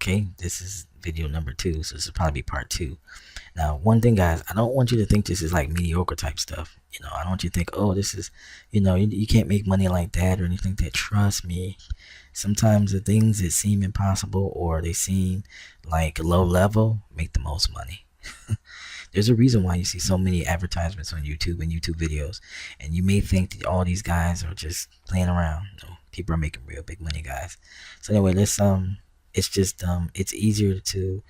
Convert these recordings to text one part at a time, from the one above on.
Okay, this is video number 2, so this will probably be part 2. Now, one thing, guys, I don't want you to think this is like mediocre type stuff. I don't want you to think, oh, this is, you can't make money like that or anything like that. Trust me. Sometimes the things that seem impossible or they seem like low level make the most money. There's a reason why you see so many advertisements on YouTube and YouTube videos, and you may think that all these guys are just playing around. No, people are making real big money, guys. So anyway, it's easier to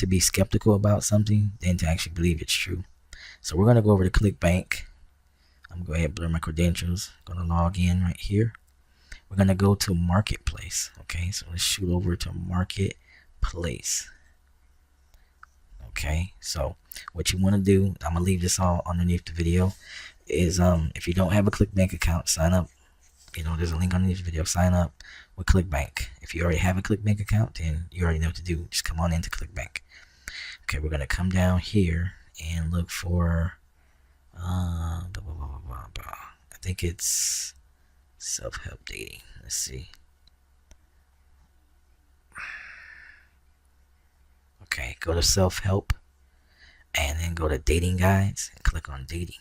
be skeptical about something than to actually believe it's true. So we're gonna go over to Clickbank. I'm gonna go ahead and blur my credentials. I'm gonna log in right here. We're gonna go to Marketplace. Okay, so let's shoot over to Marketplace. Okay, so what you want to do, I'm gonna leave this all underneath the video, is if you don't have a Clickbank account, sign up. There's a link underneath the video. Sign up with Clickbank. If you already have a Clickbank account, then you already know what to do. Just come on into Clickbank. Okay, we're gonna come down here and look for I think it's self-help dating. Let's see. Okay, go to self-help and then go to dating guides and click on dating.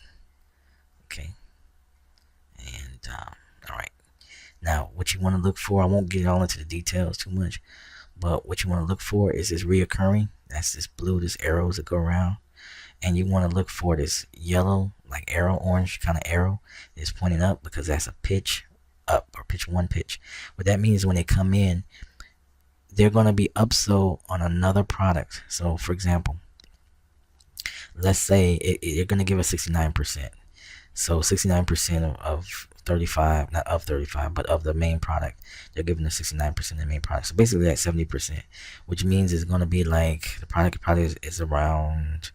Okay, and all right, now what you want to look for, I won't get all into the details too much, but what you want to look for is this reoccurring. That's this blue, this arrows that go around, and you want to look for this yellow, like arrow, orange kind of arrow that's pointing up, because that's a pitch up, or pitch 1 pitch. What that means is when they come in, they're going to be upsold on another product. So for example, let's say you're going to give us 69%. So 69% of 35, not of 35, but of the main product, they're giving us 69% of the main product. So basically that's 70%, which means it's going to be like the product probably is around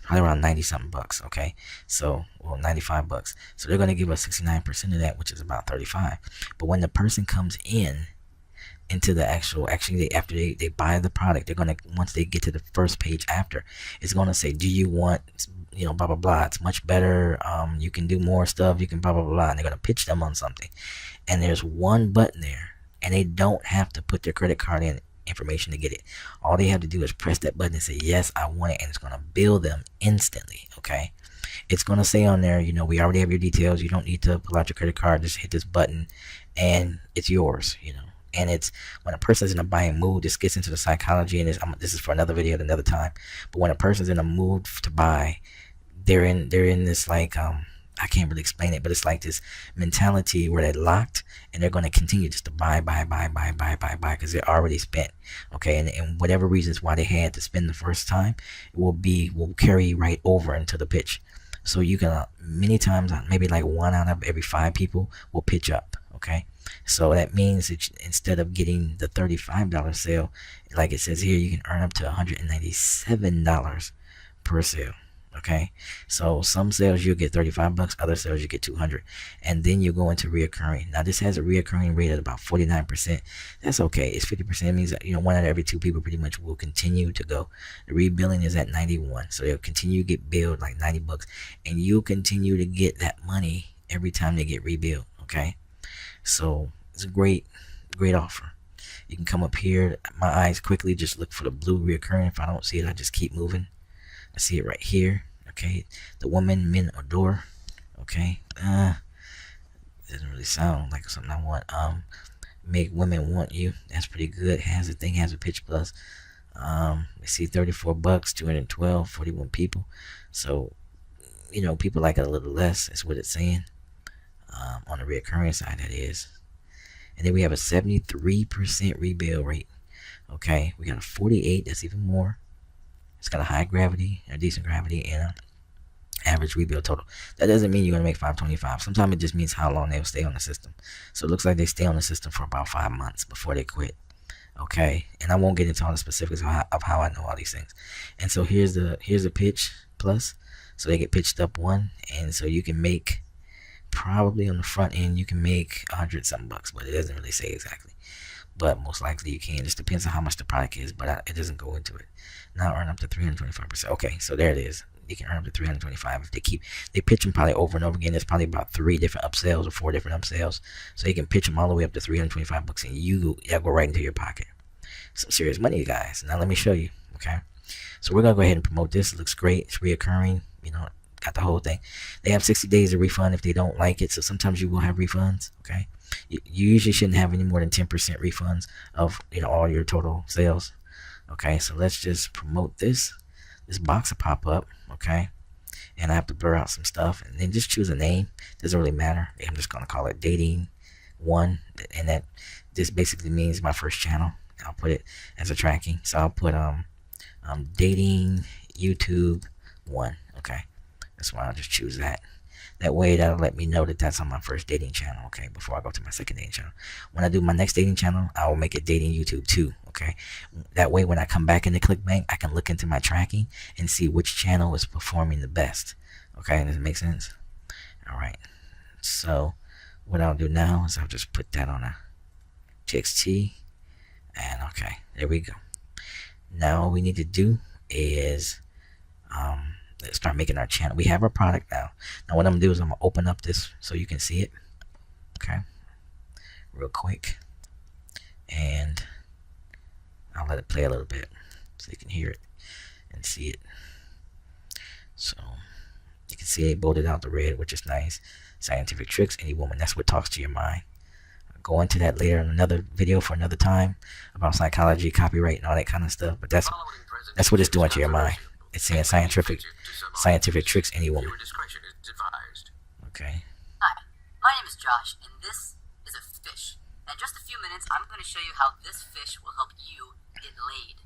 probably around 90 something bucks. Okay, so 95 bucks. So they're going to give us 69% of that, which is about 35. But when the person comes into the after they buy the product, they're gonna, once they get to the first page after, it's gonna say, do you want, blah blah blah, it's much better, you can do more stuff, you can blah blah blah, and they're gonna pitch them on something. And there's one button there, and they don't have to put their credit card information to get it. All they have to do is press that button and say, yes, I want it, and it's gonna bill them instantly. Okay, it's gonna say on there, we already have your details, you don't need to pull out your credit card, just hit this button and it's yours. And it's when a person's in a buying mood, this gets into the psychology, and this is for another video at another time. But when a person's in a mood to buy, they're in this, like, I can't really explain it, but it's like this mentality where they're locked, and they're going to continue just to buy because they're already spent. Okay, and whatever reasons why they had to spend the first time will carry right over into the pitch. So you can many times, maybe like 1 out of every 5 people will pitch up. Okay, so that means that instead of getting the $35 sale, like it says here, you can earn up to $197 per sale. Okay, so some sales you'll get 35 bucks, other sales you get 200, and then you go into reoccurring. Now this has a reoccurring rate at about 49%. That's okay. It's 50%. It means that 1 out of every 2 people pretty much will continue to go. The rebilling is at 91, so they'll continue to get billed like 90 bucks, and you'll continue to get that money every time they get rebilled. Okay, so it's a great offer. You can come up here. My eyes quickly just look for the blue reoccurring. If I don't see it, I just keep moving. I see it right here. Okay, the woman men adore. Okay, doesn't really sound like something I want. Make women want you. That's pretty good. Has a pitch plus. We see 34 bucks, 212, 41 people. So people like it a little less. That's what it's saying. On the reoccurring side, that is. And then we have a 73% rebill rate. Okay, we got a 48. That's even more. It's got a high gravity, a decent gravity, and an average rebill total. That doesn't mean you're gonna make 525. Sometimes it just means how long they'll stay on the system. So it looks like they stay on the system for about 5 months before they quit. Okay, and I won't get into all the specifics of how I know all these things. And so here's the pitch plus. So they get pitched up 1, and so you can make, probably on the front end, you can make 100 something bucks, but it doesn't really say exactly. But most likely you can. It just depends on how much the product is, but it doesn't go into it. Now earn up to 325%. Okay, so there it is. You can earn up to 325 if they pitch them probably over and over again. There's probably about 3 different upsells or 4 different upsells, so you can pitch them all the way up to 325 bucks, and that'll go right into your pocket. some serious money, guys. Now let me show you. Okay, so we're gonna go ahead and promote this. It looks great. It's reoccurring. You know, got the whole thing. They have 60 days to refund if they don't like it. So sometimes you will have refunds. Okay, you usually shouldn't have any more than 10% refunds of all your total sales. Okay, so let's just promote this. This box will pop up. Okay, and I have to blur out some stuff and then just choose a name. Doesn't really matter. I'm just gonna call it Dating One, and that this basically means my first channel. I'll put it as a tracking. So I'll put Dating YouTube 1. Okay, that's why I'll just choose that. That way that'll let me know that that's on my first dating channel. Okay, before I go to my second dating channel. When I do my next dating channel, I will make it Dating YouTube 2. Okay, that way when I come back into ClickBank, I can look into my tracking and see which channel is performing the best. Okay, does it make sense? All right, so what I'll do now is I'll just put that on a TXT, and okay, there we go. Now all we need to do is let's start making our channel. We have our product now. Now what I'm gonna do is I'm gonna open up this so you can see it. Okay, real quick, and I'll let it play a little bit so you can hear it and see it. So you can see it bolted out the red, which is nice. Scientific tricks, any woman. That's what talks to your mind. I'll go into that later in another video for another time about psychology, copyright, and all that kind of stuff. But that's what it's doing to your mind. It's saying scientific tricks, any woman. Okay. Hi, my name is Josh, and this is a fish. In just a few minutes, I'm going to show you how this fish will help you get laid.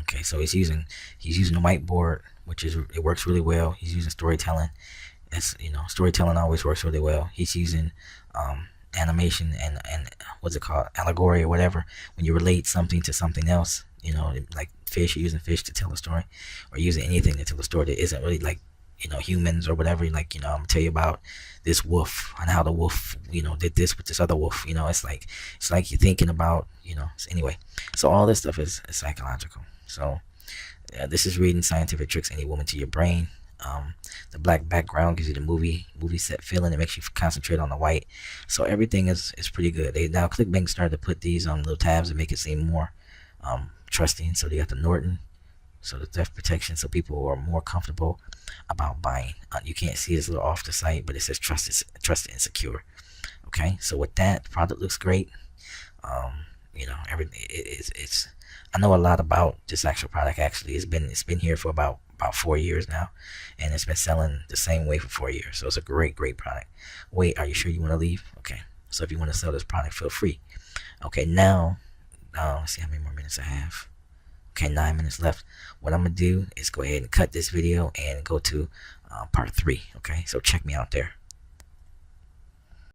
Okay, so he's using a whiteboard, it works really well. He's using storytelling. Storytelling always works really well. He's using animation and what's it called, allegory or whatever. When you relate something to something else, like fish, you're using fish to tell a story, or using anything to tell a story that isn't really like humans or whatever. Like I'm gonna tell you about this wolf and how the wolf did this with this other wolf. It's like you're thinking about anyway. So all this stuff is psychological. So this is reading scientific tricks, any woman, to your brain. The black background gives you the movie set feeling. It makes you concentrate on the white. So everything is pretty good. Now ClickBank started to put these on little tabs and make it seem more trusting. So they got the Norton, so the theft protection, so people are more comfortable about buying. You can't see this little off the site, but it says trusted and secure. Okay, so with that, the product looks great. Everything it's I know a lot about this actual product. Actually, it's been here for about 4 years now, and it's been selling the same way for 4 years. So it's a great product. Wait, are you sure you want to leave? Okay, so if you want to sell this product, feel free. Okay, now let's see how many more minutes I have. Okay, 9 minutes left. What I'm gonna do is go ahead and cut this video and go to part 3. Okay, so check me out there.